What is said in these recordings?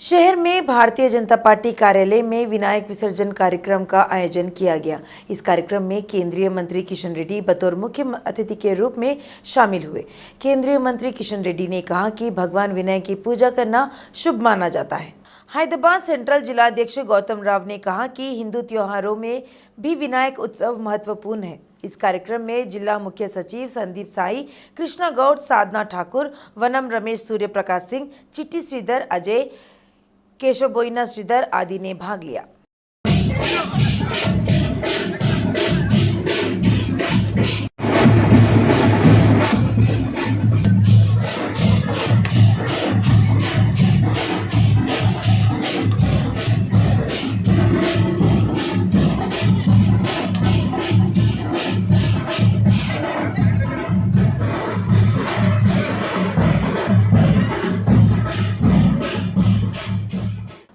शहर में भारतीय जनता पार्टी कार्यालय में विनायक विसर्जन कार्यक्रम का आयोजन किया गया। इस कार्यक्रम में केंद्रीय मंत्री किशन रेड्डी बतौर मुख्य अतिथि के रूप में शामिल हुए। केंद्रीय मंत्री किशन रेड्डी ने कहा कि भगवान विनायक की पूजा करना शुभ माना जाता है। हैदराबाद सेंट्रल जिलाध्यक्ष गौतम राव ने कहा कि हिंदू त्योहारों में भी विनायक उत्सव महत्वपूर्ण है। इस कार्यक्रम में जिला मुख्य सचिव संदीप साई, कृष्णा गौड़, साधना ठाकुर, वनम रमेश, सूर्य प्रकाश सिंह, चिट्टी श्रीधर, अजय, केशव बोइना श्रीधर आदि ने भाग लिया।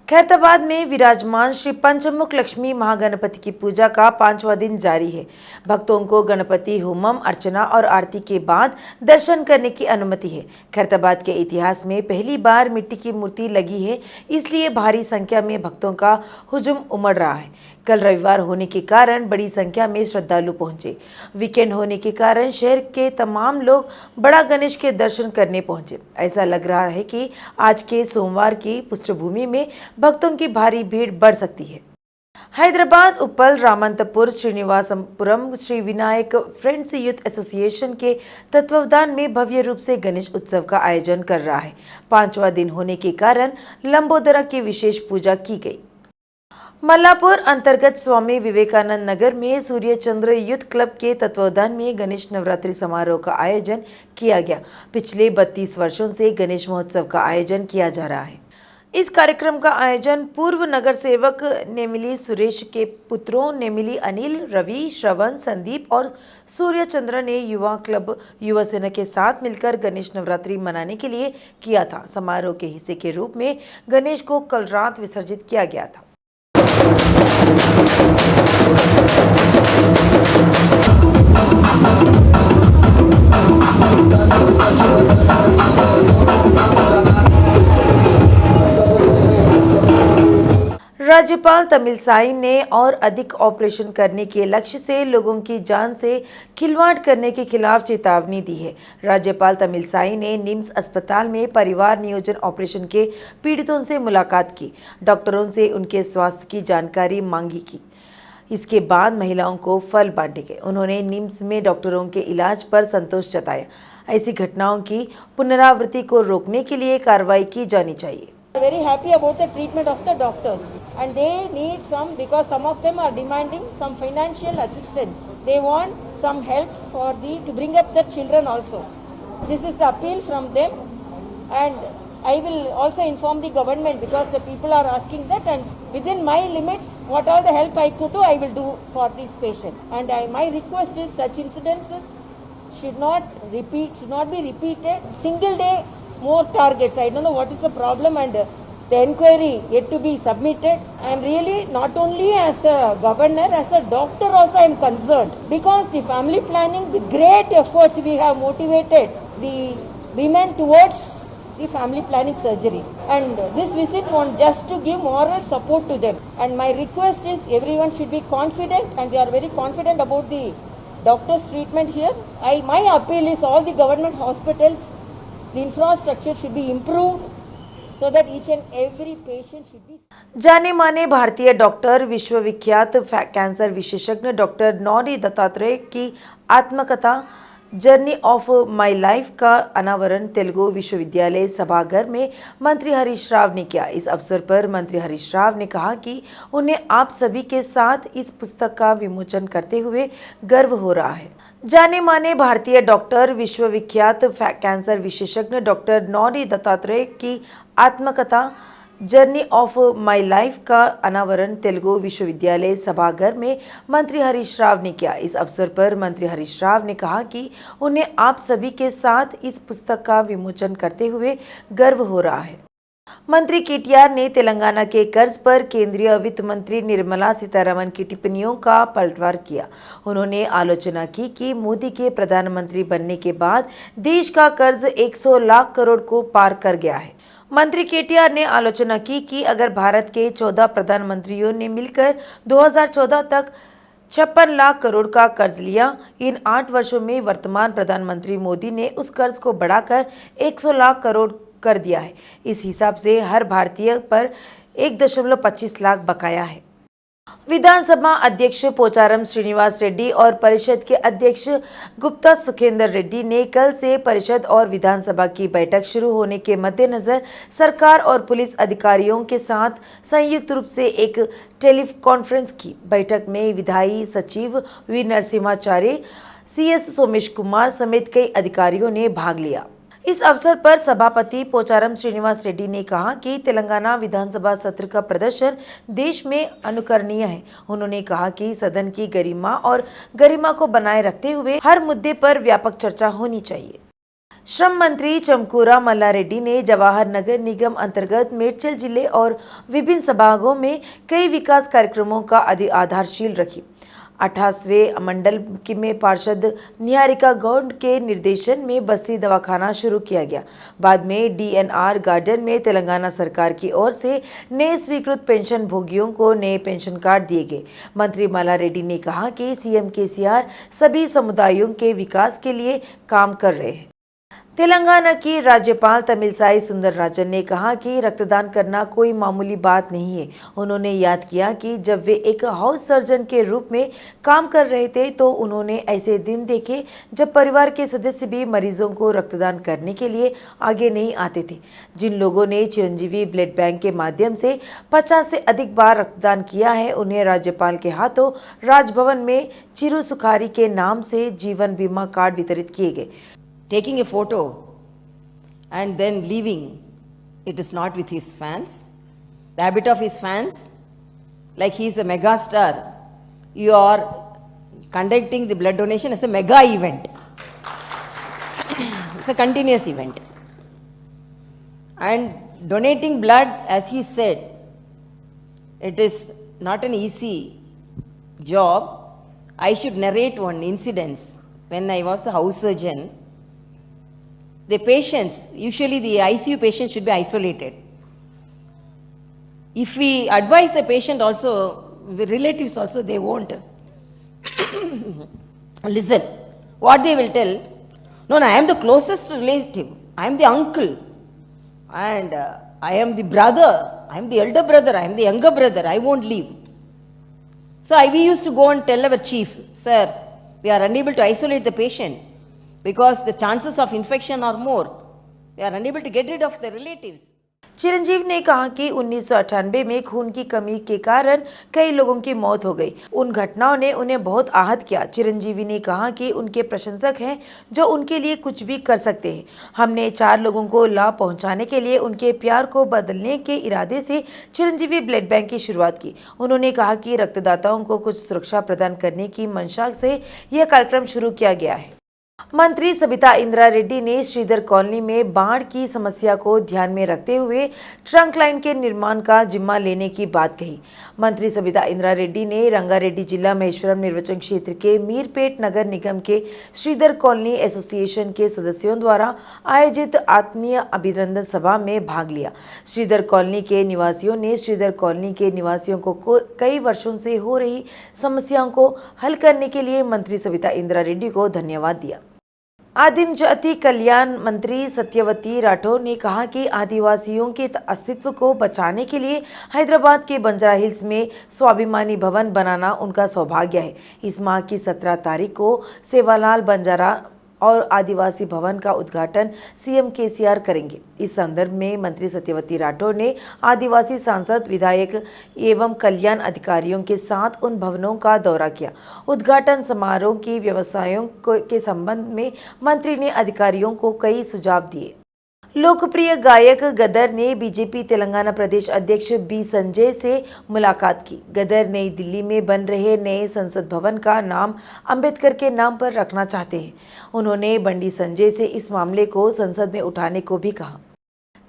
खैरताबाद में विराजमान श्री पंचमुख लक्ष्मी महागणपति की पूजा का 5वां दिन जारी है। भक्तों को गणपति होमम, अर्चना और आरती के बाद दर्शन करने की अनुमति है। खैरताबाद के इतिहास में पहली बार मिट्टी की मूर्ति लगी है, इसलिए भारी संख्या में भक्तों का हुजूम उमड़ रहा है। कल रविवार होने के कारण बड़ी संख्या में श्रद्धालु पहुंचे। वीकेंड होने के कारण शहर के तमाम लोग बड़ा गणेश के दर्शन करने पहुंचे। ऐसा लग रहा है कि आज के सोमवार की पृष्ठभूमि में भक्तों की भारी भीड़ बढ़ सकती है। Hyderabad Uppal Ramanthapur Srinivasapuram Shri Vinayak friends youth association के तत्वावधान में भव्य रूप से गणेश उत्सव का आयोजन कर रहा है। 5वां दिन होने के कारण लंबोदरा की विशेष पूजा की गई। मल्लापुर अंतर्गत स्वामी विवेकानंद नगर में सूर्य चंद्र यूथ क्लब के तत्वावधान में गणेश नवरात्रि समारोह का आयोजन किया गया। पिछले 32 वर्षों से गणेश महोत्सव का आयोजन किया जा रहा है। इस कार्यक्रम का आयोजन पूर्व नगर सेवक नेमिली सुरेश के पुत्रों नेमिली अनिल, रवि, श्रवण, संदीप और सूर्य चंद्र ने युवा क्लब युवा सेना के साथ मिलकर गणेश नवरात्रि मनाने के लिए किया था। समारोह के हिस्से के रूप में गणेश को कल रात विसर्जित किया गया था। राज्यपाल तमिलसाई ने और अधिक ऑपरेशन करने के लक्ष्य से लोगों की जान से खिलवाड़ करने के खिलाफ चेतावनी दी है। राज्यपाल तमिलसाई ने निम्स अस्पताल में परिवार नियोजन ऑपरेशन के पीड़ितों से मुलाकात की, डॉक्टरों से उनके स्वास्थ्य की जानकारी मांगी की। इसके बाद महिलाओं को फल बांटे गए। उन्होंने निम्स में डॉक्टरों के इलाज पर संतोष जताया। ऐसी घटनाओं की पुनरावृत्ति को रोकने के लिए कार्रवाई की जानी चाहिए। Very happy about the treatment of the doctors, and they need some, because some of them are demanding some financial assistance. They want some help for to bring up the children also. This is the appeal from them, and I will also inform the government because the people are asking that, and within my limits, what all the help I could do, I will do for these patients. And my request is such incidences should not be repeated. Single day. More targets. I don't know what is the problem, and the inquiry yet to be submitted. I am really not only as a governor, as a doctor also I am concerned, because the family planning, with great efforts we have motivated the women towards the family planning surgeries, and this visit wants just to give moral support to them. And my request is everyone should be confident, and they are very confident about the doctor's treatment here. My appeal is all the government hospitals, the infrastructure should be improved so that each and every patient should be. जाने माने भारतीय doctor, विश्वविख्यात cancer विशेषज्ञ doctor नौरी Dattatreya की आत्मकथा journey of my life का अनावरण तेलुगु विश्वविद्यालय सभागार में मंत्री हरीश राव ने किया। इस अवसर पर मंत्री हरीश राव ने कहा कि उन्हें आप सभी के साथ इस पुस्तक का विमोचन करते हुए गर्व हो रहा है। जाने माने भारतीय डॉक्टर, विश्वविख्यात कैंसर विशेषज्ञ डॉक्टर नौरी दत्तात्रेय की आत्मकथा जर्नी ऑफ माई लाइफ का अनावरण तेलुगु विश्वविद्यालय सभागार में मंत्री हरीश राव ने किया। इस अवसर पर मंत्री हरीश राव ने कहा कि उन्हें आप सभी के साथ इस पुस्तक का विमोचन करते हुए गर्व हो रहा है। मंत्री केटीआर ने तेलंगाना के कर्ज पर केंद्रीय वित्त मंत्री निर्मला सीतारमण की टिप्पणियों का पलटवार किया। उन्होंने आलोचना की कि मोदी के प्रधानमंत्री बनने के बाद देश का कर्ज 100 लाख करोड़ को पार कर गया है। मंत्री केटीआर ने आलोचना की कि अगर भारत के 14 प्रधानमंत्रियों ने मिलकर 2014 तक 56 लाख करोड़ का कर्ज लिया, इन 8 वर्षों में वर्तमान प्रधानमंत्री मोदी ने उस कर्ज को बढ़ाकर 100 लाख करोड़ कर दिया है। इस हिसाब से हर भारतीय पर 1.25 लाख बकाया है। विधानसभा अध्यक्ष पोचारम श्रीनिवास रेड्डी और परिषद के अध्यक्ष गुप्ता सुखेंदर रेड्डी ने कल से परिषद और विधानसभा की बैठक शुरू होने के मद्देनजर सरकार और पुलिस अधिकारियों के साथ संयुक्त रूप से एक टेलीकॉन्फ्रेंस की। बैठक में विधायी सचिव वी नरसिम्हाचार्य, CS सोमेश कुमार समेत कई अधिकारियों ने भाग लिया। इस अवसर पर सभापति पोचारम श्रीनिवास रेड्डी ने कहा कि तेलंगाना विधानसभा सत्र का प्रदर्शन देश में अनुकरणीय है। उन्होंने कहा कि सदन की गरिमा को बनाए रखते हुए हर मुद्दे पर व्यापक चर्चा होनी चाहिए। श्रम मंत्री चमकूरा मल्लारेड्डी ने जवाहर नगर निगम अंतर्गत मेडचल जिले और विभिन्न संभागों में कई विकास कार्यक्रमों का आधारशिला रखी। 28वें मंडल में पार्षद निहारिका गौड़ के निर्देशन में बस्ती दवाखाना शुरू किया गया। बाद में DNR गार्डन में तेलंगाना सरकार की ओर से नए स्वीकृत पेंशन भोगियों को नए पेंशन कार्ड दिए गए। मंत्री मल्लारेड्डी ने कहा कि CM KCR सभी समुदायों के विकास के लिए काम कर रहे हैं। तेलंगाना की राज्यपाल तमिलसाई सुंदरराजन ने कहा कि रक्तदान करना कोई मामूली बात नहीं है। उन्होंने याद किया कि जब वे एक हाउस सर्जन के रूप में काम कर रहे थे तो उन्होंने ऐसे दिन देखे जब परिवार के सदस्य भी मरीजों को रक्तदान करने के लिए आगे नहीं आते थे। जिन लोगों ने चिरंजीवी ब्लड बैंक के माध्यम से 50 से अधिक बार रक्तदान किया है, उन्हें राज्यपाल के हाथों राजभवन में चिरू सुखारी के नाम से जीवन बीमा कार्ड वितरित किए गए। Taking a photo and then leaving, it is not with his fans. The habit of his fans, like he is a mega star, you are conducting the blood donation as a mega event. It's a continuous event. And donating blood, as he said, it is not an easy job. I should narrate one incident. When I was the house surgeon, the patients, usually the ICU patient should be isolated. If we advise the patient also, the relatives also, they won't listen. What they will tell, no, I am the closest relative, I am the uncle, and I am the brother, I am the elder brother, I am the younger brother, I won't leave. So we used to go and tell our chief, sir, we are unable to isolate the patient because the chances of infection are more. We are unable to get rid of the relatives. चिरंजीव ने कहा कि 1998 में खून की कमी के कारण कई लोगों की मौत हो गई। उन घटनाओं ने उन्हें बहुत आहत किया। चिरंजीवी ने कहा कि उनके प्रशंसक हैं जो उनके लिए कुछ भी कर सकते हैं। हमने 4 लोगों को लाभ पहुंचाने के लिए उनके प्यार को बदलने के इरादे से चिरंजीवी ब्लड बैंक की शुरुआत की। उन्होंने कहा कि रक्तदाताओं को कुछ सुरक्षा प्रदान करने की मंशा से यह कार्यक्रम शुरू किया गया है। मंत्री सबिता इंद्रा रेड्डी ने श्रीधर कॉलोनी में बाढ़ की समस्या को ध्यान में रखते हुए ट्रंक लाइन के निर्माण का जिम्मा लेने की बात कही। मंत्री सबिता इंद्रा रेड्डी ने रंगारेड्डी जिला महेश्वरम निर्वाचन क्षेत्र के मीरपेट नगर निगम के श्रीधर कॉलोनी एसोसिएशन के सदस्यों द्वारा आयोजित आत्मीय अभिनंदन सभा में भाग लिया। श्रीधर कॉलोनी के निवासियों ने श्रीधर कॉलोनी के निवासियों को कई वर्षों से हो रही समस्याओं को हल करने के लिए मंत्री सबिता इंद्रा रेड्डी को धन्यवाद दिया। आदिम जाति कल्याण मंत्री सत्यवती राठौर ने कहा कि आदिवासियों के अस्तित्व को बचाने के लिए हैदराबाद के बंजारा हिल्स में स्वाभिमानी भवन बनाना उनका सौभाग्य है। इस माह की 17 तारीख को सेवालाल बंजारा और आदिवासी भवन का उद्घाटन CM KCR करेंगे। इस संदर्भ में मंत्री सत्यवती राठौर ने आदिवासी सांसद, विधायक एवं कल्याण अधिकारियों के साथ उन भवनों का दौरा किया। उद्घाटन समारोह की व्यवसायों के संबंध में मंत्री ने अधिकारियों को कई सुझाव दिए। लोकप्रिय गायक गदर ने बीजेपी तेलंगाना प्रदेश अध्यक्ष बी संजय से मुलाकात की। गदर नई दिल्ली में बन रहे नए संसद भवन का नाम अंबेडकर के नाम पर रखना चाहते हैं। उन्होंने बंडी संजय से इस मामले को संसद में उठाने को भी कहा।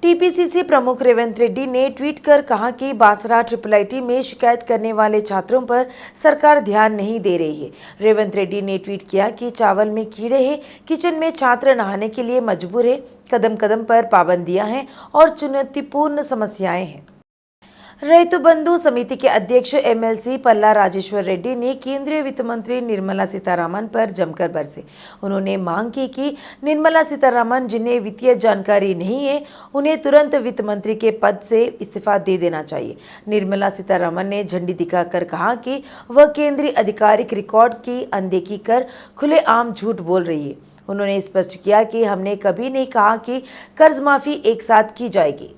टीपीसीसी प्रमुख रेवंत रेड्डी ने ट्वीट कर कहा कि बांसरा IIIT में शिकायत करने वाले छात्रों पर सरकार ध्यान नहीं दे रही है। रेवंत रेड्डी ने ट्वीट किया कि चावल में कीड़े हैं, किचन में छात्र नहाने के लिए मजबूर है, कदम कदम पर पाबंदियां हैं और चुनौतीपूर्ण समस्याएं हैं। रैतु बंधु समिति के अध्यक्ष MLC पल्ला राजेश्वर रेड्डी ने केंद्रीय वित्त मंत्री निर्मला सीतारामन पर जमकर बरसे। उन्होंने मांग की कि निर्मला सीतारामन, जिन्हें वित्तीय जानकारी नहीं है, उन्हें तुरंत वित्त मंत्री के पद से इस्तीफा दे देना चाहिए। निर्मला सीतारामन ने झंडी दिखाकर कहा कि वह केंद्रीय आधिकारिक रिकॉर्ड की अनदेखी कर खुलेआम झूठ बोल रही है। उन्होंने स्पष्ट किया कि हमने कभी नहीं कहा कि कर्ज माफी एक साथ की जाएगी।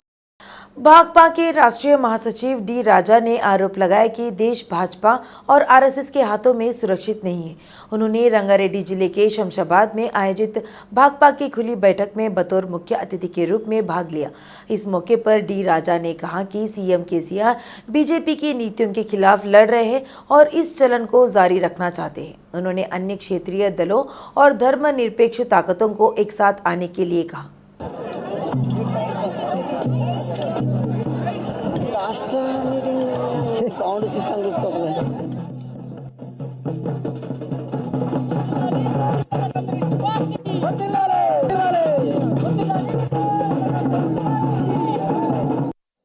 भाकपा के राष्ट्रीय महासचिव डी राजा ने आरोप लगाया कि देश भाजपा और RSS के हाथों में सुरक्षित नहीं है। उन्होंने रंगारेड्डी जिले के शमशाबाद में आयोजित भाकपा की खुली बैठक में बतौर मुख्य अतिथि के रूप में भाग लिया। इस मौके पर डी राजा ने कहा कि CM KCR बीजेपी की नीतियों के खिलाफ लड़ रहे हैं और इस चलन को जारी रखना चाहते हैं। उन्होंने अन्य क्षेत्रीय दलों और धर्मनिरपेक्ष ताकतों को एक साथ आने के लिए कहा। Sound system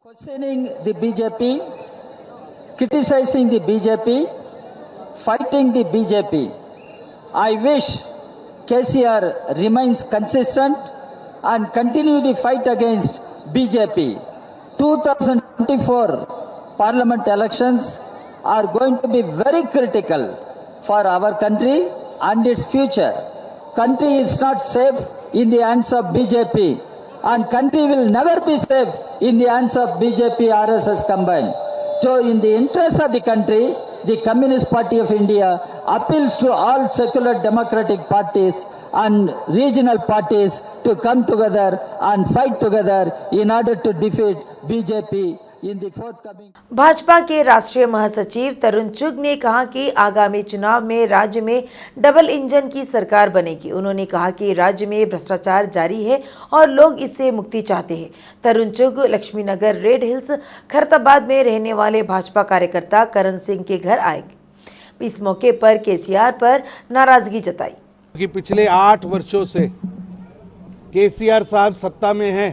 questioning the BJP, criticizing the BJP, fighting the BJP. I wish KCR remains consistent and continue the fight against BJP. 2024 Parliament elections are going to be very critical for our country and its future. Country is not safe in the hands of BJP, and country will never be safe in the hands of BJP RSS combined. So in the interest of the country, the Communist Party of India appeals to all secular democratic parties and regional parties to come together and fight together in order to defeat BJP in the forthcoming. Bhajpa के राष्ट्रीय महासचिव तरुण चुग ने कहा कि आगामी चुनाव में राज्य में डबल इंजन की सरकार बनेगी। उन्होंने कहा कि राज्य में भ्रष्टाचार जारी है और लोग इससे मुक्ति चाहते हैं। तरुण चुग लक्ष्मीनगर रेड हिल्स खैरताबाद में रहने वाले भाजपा कार्यकर्ता करण सिंह के घर आए। इस मौके पर KCR पर नाराजगी जताई कि पिछले 8 वर्षों से KCR साहब सत्ता में हैं,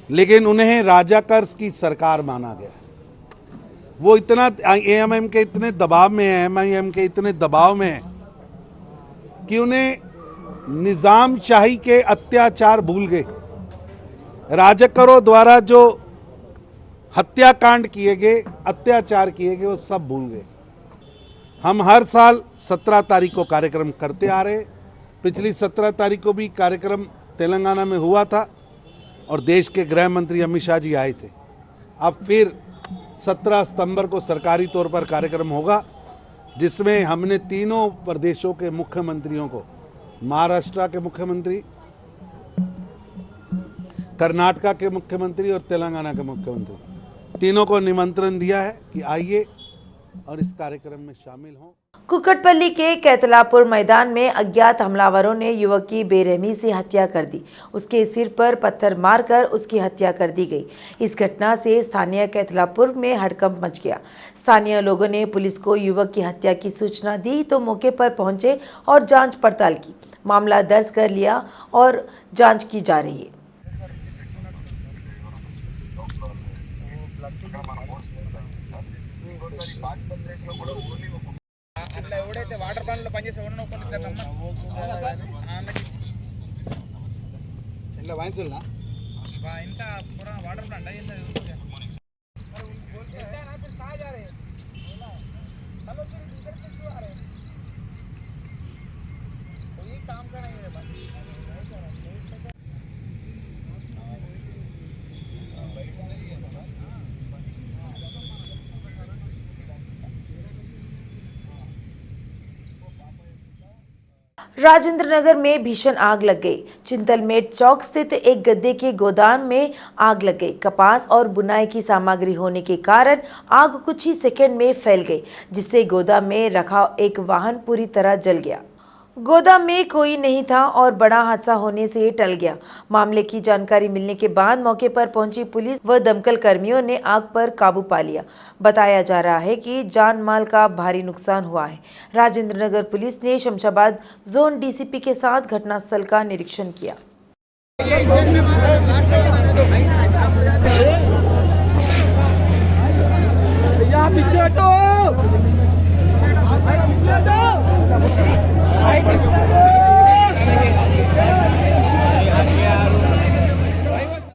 लेकिन उन्हें राजा कर्ज की सरकार माना गया। वो इतना AMM के इतने दबाव में है, MIM के इतने दबाव में है कि उन्हें निजामशाही के अत्याचार भूल गए। राजकरों द्वारा जो हत्याकांड किए गए, अत्याचार किए गए, वो सब भूल गए। हम हर साल 17 तारीख को कार्यक्रम करते आ रहे। पिछली 17 तारीख को भी कार्यक्रम तेलंगाना में हुआ था और देश के गृह मंत्री अमित शाह जी आए थे। अब फिर 17 सितंबर को सरकारी तौर पर कार्यक्रम होगा, जिसमें हमने तीनों प्रदेशों के मुख्यमंत्रियों को, महाराष्ट्र के मुख्यमंत्री, कर्नाटका के मुख्यमंत्री और तेलंगाना के मुख्यमंत्री, तीनों को निमंत्रण दिया है कि आइए और इस कार्यक्रम में शामिल हों। कुकटपल्ली के कैतलापुर मैदान में अज्ञात हमलावरों ने युवक की बेरहमी से हत्या कर दी। उसके सिर पर पत्थर मारकर उसकी हत्या कर दी गई। इस घटना से स्थानीय कैतलापुर में हड़कंप मच गया। स्थानीय लोगों ने पुलिस को युवक की हत्या की सूचना दी तो मौके पर पहुंचे और जांच पड़ताल की। मामला दर्ज कर लिया और जांच की जा रही है। అట్లా ఎవడైతే వాటర్ ప్లాంట్లో పనిచేసే ఎవడన్నా ఇలా వాయిన్సుల్లా ఇంత పూరా వాటర్ ప్లాంట్ అయ్యింది काम करेंगे बस। राजेंद्र नगर में भीषण आग लग गई। चिंतलमेट चौक स्थित एक गद्दे के गोदाम में आग लग गई। कपास और बुनाई की सामग्री होने के कारण आग कुछ ही सेकंड में फैल गई, जिससे गोदाम में रखा एक वाहन पूरी तरह जल गया। गोदाम में कोई नहीं था और बड़ा हादसा होने से टल गया। मामले की जानकारी मिलने के बाद मौके पर पहुंची पुलिस व दमकल कर्मियों ने आग पर काबू पा लिया। बताया जा रहा है कि जान माल का भारी नुकसान हुआ है। राजेंद्र नगर पुलिस ने शमशाबाद जोन डीसीपी के साथ घटनास्थल का निरीक्षण किया। पीछे हटो।